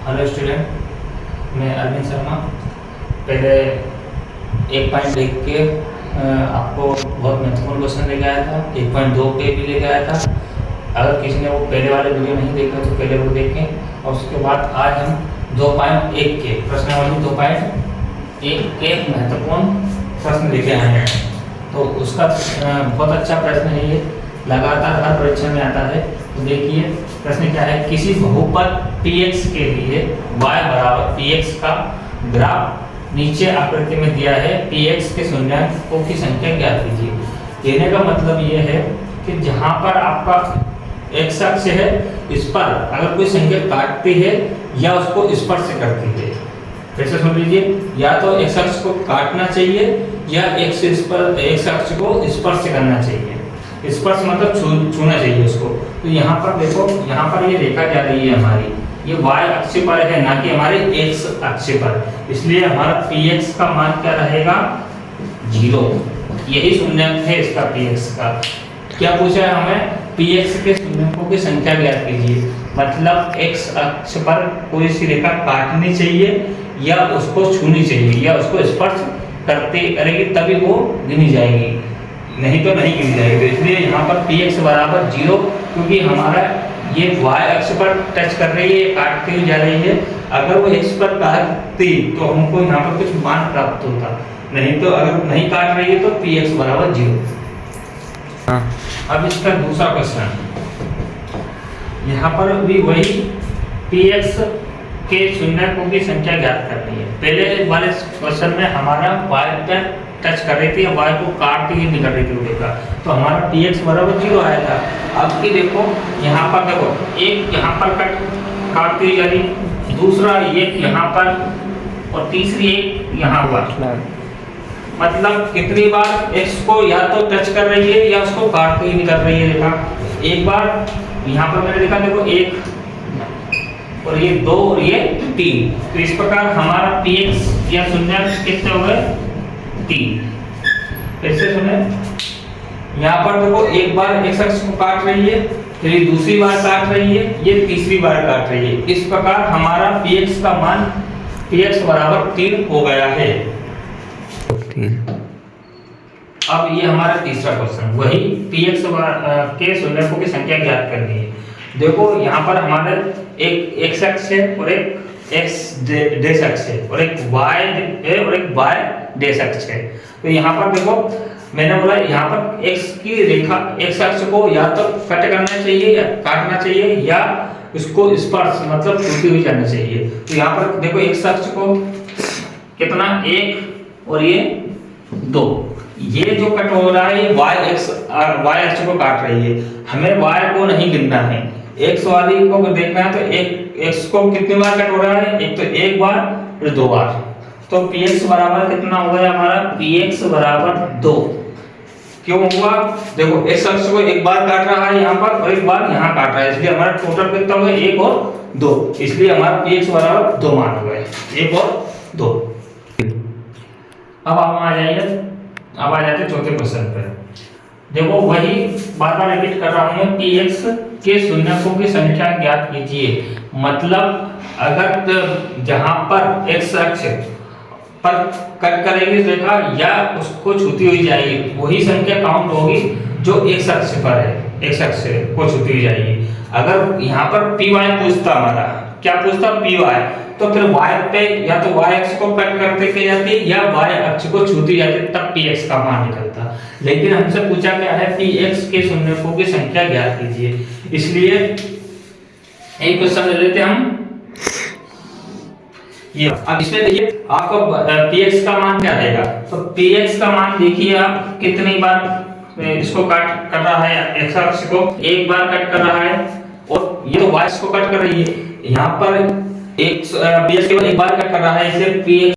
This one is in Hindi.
हेलो स्टूडेंट, मैं अरविंद शर्मा। पहले एक पॉइंट देख के आपको बहुत महत्वपूर्ण क्वेश्चन लेके आया था। 1.2 पे भी लेके आया था। अगर किसी ने वो पहले वाले वीडियो नहीं देखा तो पहले वो देखें। और उसके बाद आज हम 2.1 के प्रश्नावली 2.1 के महत्वपूर्ण प्रश्न लेके आए हैं। तो उसका बहुत अच्छा प्रश्न है ये, लगातार हर परीक्षा में आता है। तो देखिए प्रश्न क्या है। किसी बहुपद px के लिए y बराबर px का ग्राफ नीचे आकृति में दिया है। px के शून्याङ्कों की संख्या ज्ञात कीजिए। कहने का मतलब ये है कि जहाँ पर आपका x अक्ष है, इस पर अगर कोई संख्या काटती है या उसको स्पर्श करती है, फिर सुन लीजिए, या तो x अक्ष को काटना चाहिए या x अक्ष को स्पर्श करना चाहिए। स्पर्श मतलब छूना चाहिए उसको। तो यहाँ पर देखो, यहाँ पर ये रेखा जा रही है हमारी, ये y अक्ष पर है, ना कि हमारे x अक्ष पर। इसलिए हमारा px का मान क्या रहेगा? 0। यही शून्याङ्क है इसका px का। क्या पूछा है हमें? px के शून्याङ्कों की संख्या ज्ञात कीजिए। मतलब x अक्ष पर कोई सी रेखा काटनी चाहिए या उसको छूनी चाहिए या उसको स्पर्श करेगी तभी वो गिनी जाएगी, नहीं तो नहीं गिनी जाएगी। तो इसलिए यहाँ पर px बराबर 0, क्योंकि हमारा ये y अक्ष पर टच कर रही है, काटती हुई जा रही है। अगर वो x पर काटती तो हमको यहाँ पर कुछ मान प्राप्त होता, नहीं तो अगर नहीं काट रही है तो px बराबर 0। अब इसका दूसरा क्वेश्चन, यहाँ पर भी वही px के शून्याङ्कों की संख्या ज्ञात करनी है। पहले वाले क्वेश्चन में हमारा y पर टच कर रही थी, y को काटती हुई निकल रही थी रेखा, तो हमारा px बराबर 0 आया था। अब की देखो, यहाँ पर देखो, एक यहाँ पर काटती हुई जा रही, दूसरा एक यहाँ पर और तीसरी एक यहाँ पर। मतलब कितनी बार x को या तो टच कर रही है या उसको काटती हुई निकल रही है रेखा। एक बार यहाँ पर मैंने देखा, देखो 1 और ये 2 और ये 3। तो इस प्रकार हमारा px या शून्याङ्क कितने हो गए? 3। फिर से सुने, यहाँ पर देखो एक बार x अक्ष को काट रही है, फिर ये दूसरी बार काट रही है, ये तीसरी बार काट रही है। इस प्रकार हमारा px का मान px बराबर 3 हो गया है। अब ये हमारा तीसरा क्वेश्चन, वही px के शून्याङ्कों की संख्या ज्ञात करनी है। देखो यहाँ पर हमारे एक x अक्ष है और एक x डैश अक्ष है और एक y है और एक y डैश अक्ष है। तो यहाँ पर देखो, मैंने बोला यहाँ पर x की रेखा x अक्ष को या तो कट करना चाहिए या काटना चाहिए या उसको स्पर्श मतलब छूती हुई जाना चाहिए। तो यहाँ पर देखो x अक्ष को कितना 1 और ये 2, ये जो कट हो रहा है ये y अक्ष को काट रही है। हमें y को नहीं गिनना है, x वाली को देखना है। तो एक x को कितनी बार कट हो रहा है? एक तो एक बार फिर 2 बार। तो px बराबर कितना हो गया हमारा? px बराबर 2। क्यों हुआ? देखो x अक्ष को एक बार काट रहा है यहाँ पर और एक बार यहाँ काट रहा है, इसलिए हमारा टोटल कितना हो गया? 1 और 2। इसलिए हमारा px बराबर 2 मान हो गए, 1 और 2। अब हम आ जाते चौथे क्वेश्चन पर। देखो वही बार बार रिपीट कर रहा हूं मैं, px के शून्याङ्कों की संख्या ज्ञात कीजिए। मतलब अगर जहां पर x अक्ष पर कट करेगी रेखा या उसको छूती हुई जाएगी, वही संख्या काउंट होगी जो x अक्ष पर है, x अक्ष को छूती हुई जाएगी। अगर यहाँ पर py पूछता, हमारा क्या पूछता? py, तो फिर y पे या तो y अक्ष को कट करते के जाती या y अक्ष को छूती जाती, तब px का मान निकलता। लेकिन हमसे पूछा क्या है? px के शून्याङ्कों की संख्या ज्ञात कीजिए। इसलिए एक क्वेश्चन ले लेते हैं हम ये। अब इसमें देखिए आपको px का मान क्या रहेगा? तो px का मान देखिए आप कितनी बार इसको कट कर रहा है, x अक्ष को एक बार कट कर रहा है और ये तो y अक्ष को कट कर रही है। यहाँ पर px केवल एक बार कट कर रहा है, इसलिए px